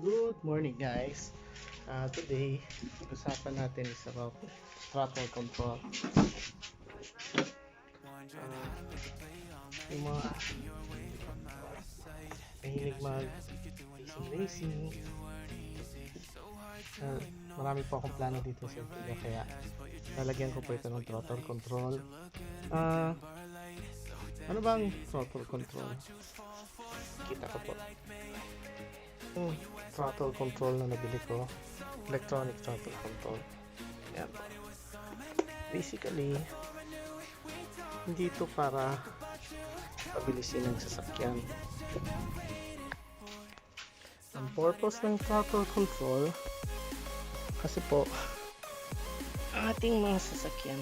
Good morning guys. Today, usapan natin is about throttle control. Yung mga mahilig mag-racing. Marami po akong plano dito sa Ertiga, kaya lalagyan ko po ito ng throttle control. Ano bang throttle control? Kita ko po. Yung throttle control na nabili ko, electronic throttle control. Yan. Basically, hindi ito para pabilisin ang sasakyan. Ang purpose ng throttle control, kasi po, ating mga sasakyan,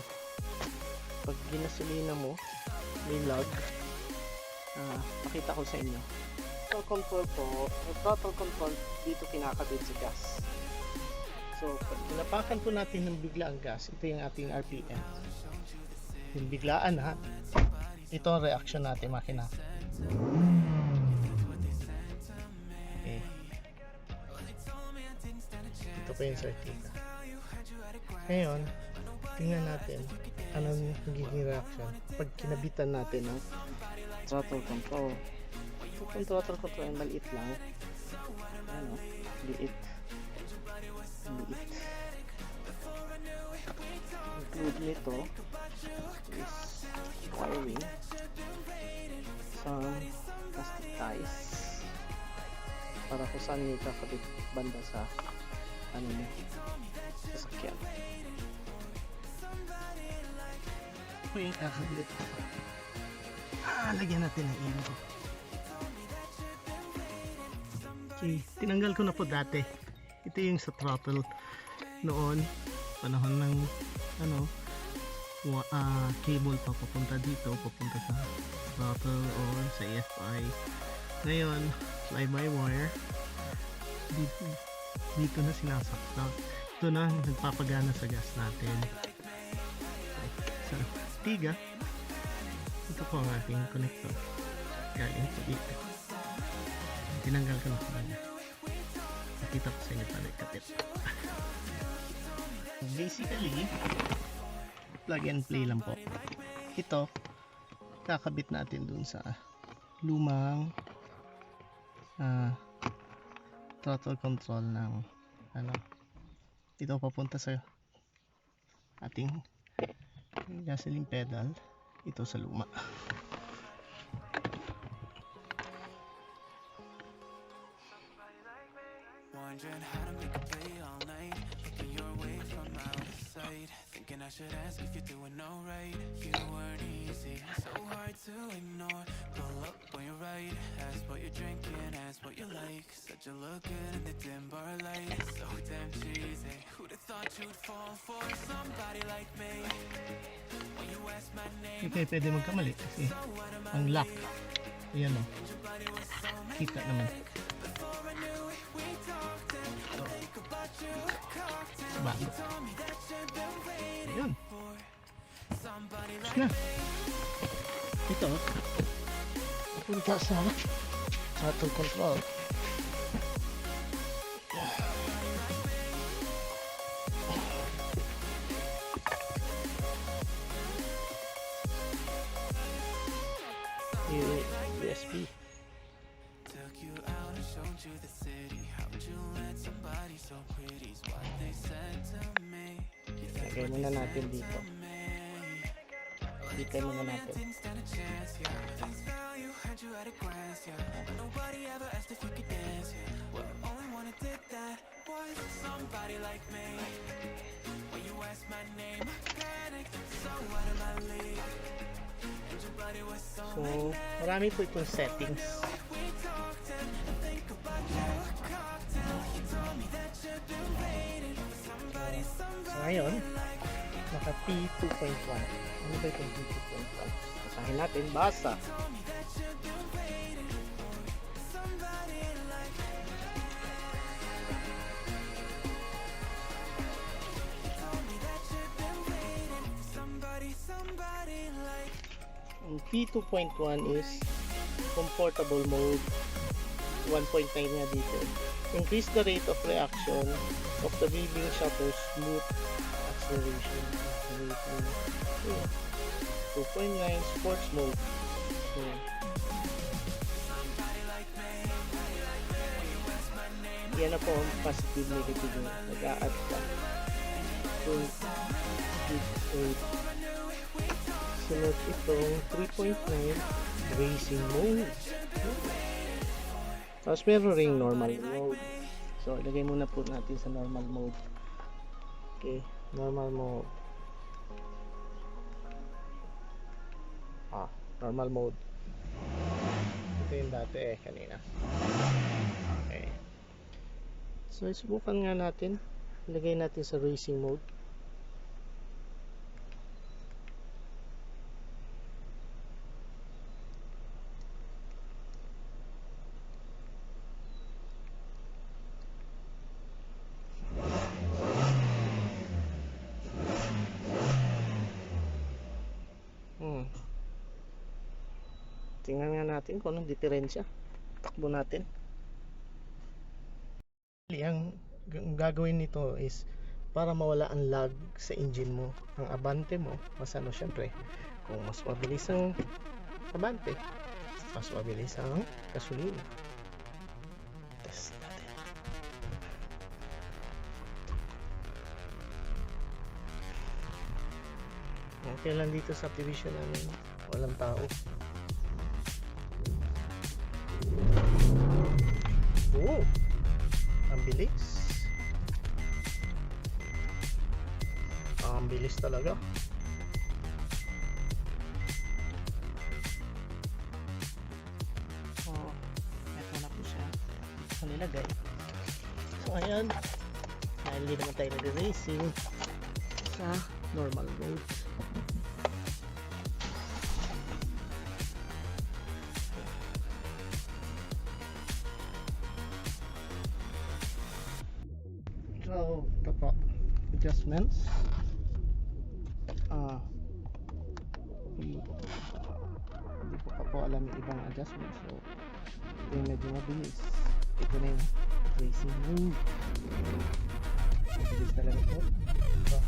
pag ginasolina mo, may lag. Pakita ko sa inyo. Throttle control po, yung throttle control dito kinakabit sa gas. So, pag tinapakan po natin ng bigla ang gas, ito yung ating RPM. Yung biglaan ha, ito ang reaction natin makina. Okay. Ito po yung Ertiga. Ngayon, tingnan natin anong magiging reaction pag kinabitan natin ng throttle control. Yung throttle control ay maliit lang. Ano? Liit. Include nito is wiring, some plastic ties para kung saan nyo kakabit banda sa ano nyo, sasakyan. Ito yung kakabit. Lagyan natin ng ilo. Okay, tinanggal ko na po dati. Ito yung sa throttle noon, panahon ng cable pa papunta dito, papunta sa throttle o sa EFI. Ngayon, fly by wire, dito na sinasakta. Ito na nagpapagana sa gas natin. Sa Ertiga, ito po ang ating connector. Galing po dito. Tinanggal ko na sa kanya. Nakita ko sa inyo pala ikapit. Basically, plug and play lang po. Ito, kakabit natin dun sa lumang throttle control ng ito papunta sa ating gasoline pedal, ito sa luma. Wondering how to make a play all night, looking your way from outside, thinking I should ask if you're doing alright. You weren't easy, so hard to ignore. Pull up when you're right, ask what you're drinking, ask what you like. Said you look good in the dim bar light, so damn cheesy. Who'd have thought you'd fall for somebody like me? When you ask my name, Okay, pwede magkamali kasi ang lock, ayan o, kita naman. Bago. Ayun. Tapos na. Ito, napunta sa throttle control. USB. took you out and showed you the city. How'd you let somebody so pretty's what they said to me? Lagay muna natin dito. Dito muna natin. Nobody ever asked if you could dance. Well, only one who did that was somebody like me. When you asked my name, I panicked. So out of my league. And your body was so So, marami po itong settings. So, ngayon, naka P2.1. Ano ba itong P2.1? Basahin natin. Basa. Ang P2.1 is comfortable mode. 1.9 nga dito. Increase the rate of reaction of the wheeling shutter smooth acceleration. Rating. Yeah. 2.9 sports mode. Yeah. Yan na po ang positive negative nyo. Mag-a-add ka. 2.8. Sunod itong 3.9 racing mode. Tapos meron ring normal mode. So ilagay muna po natin sa normal mode. Okay, normal mode. Normal mode. Ito yung dati kanina. Okay. So subukan nga natin. Ilagay natin sa racing mode. Tingnan nga natin kung anong diferensya. Takbo natin. Ang gagawin nito is para mawala ang lag sa engine mo. Ang abante mo, mas ano syempre, kung mas mabilis ang abante, mas mabilis ang gasolina. Test natin. Okay lang dito sa division namin, walang tao. Oh, ang bilis. Ang bilis talaga. Oh, eto na po siya. Dito ko nilagay. So ayan, dahil hindi naman tayo nag-racing sa normal mode. So, ito po, adjustments. Hindi ko pa po alam yung ibang adjustments. So, ito yung medyo mabilis. Ito na yung racing mode. Mabilis talaga po. Diba?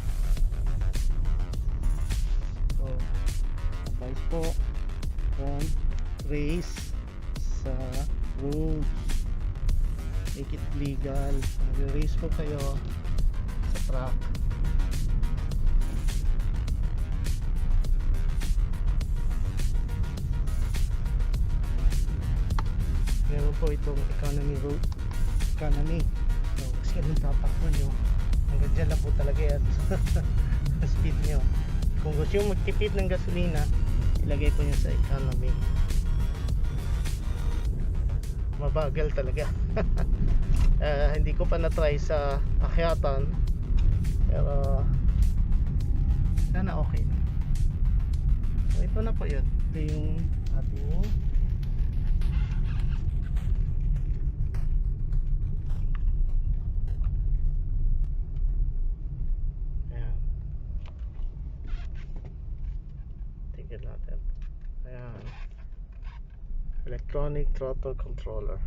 So, advice po, don't race sa road. Make it legal. Mag-race po kayo sa track. Meron po itong economy road. Economy. So, kasi anong tatakbo nyo, hanggang dyan lang po talaga yan. Speed nyo. Kung gusto nyo magtipid ng gasolina, ilagay po nyo sa economy. Mabagal talaga. Hindi ko pa na-try sa akyatan, pero sana okay na. So ito na po yun. Ito yung ating ayan, tigil natin. Ayan, electronic throttle controller.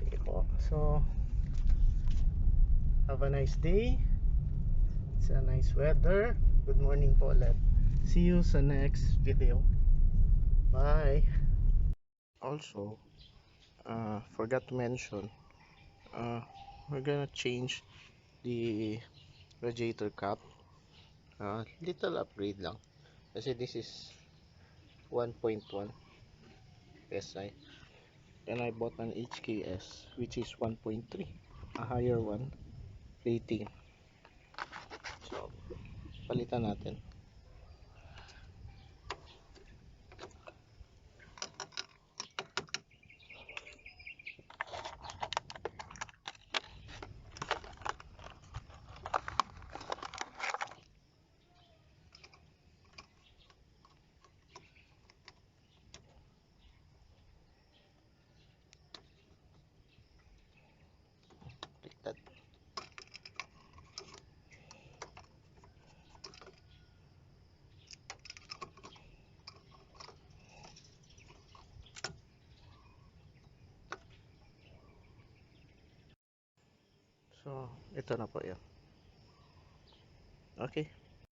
Sige po. So have a nice day. It's a nice weather. Good morning po ulit. See you sa next video. Bye. Also, forgot to mention, we're gonna change the radiator cap. Little upgrade lang. Kasi this is 1.1 SI. And I bought an HKS which is 1.3, a higher one rating. So palitan natin. Like that. So, ito na po yun. Okay.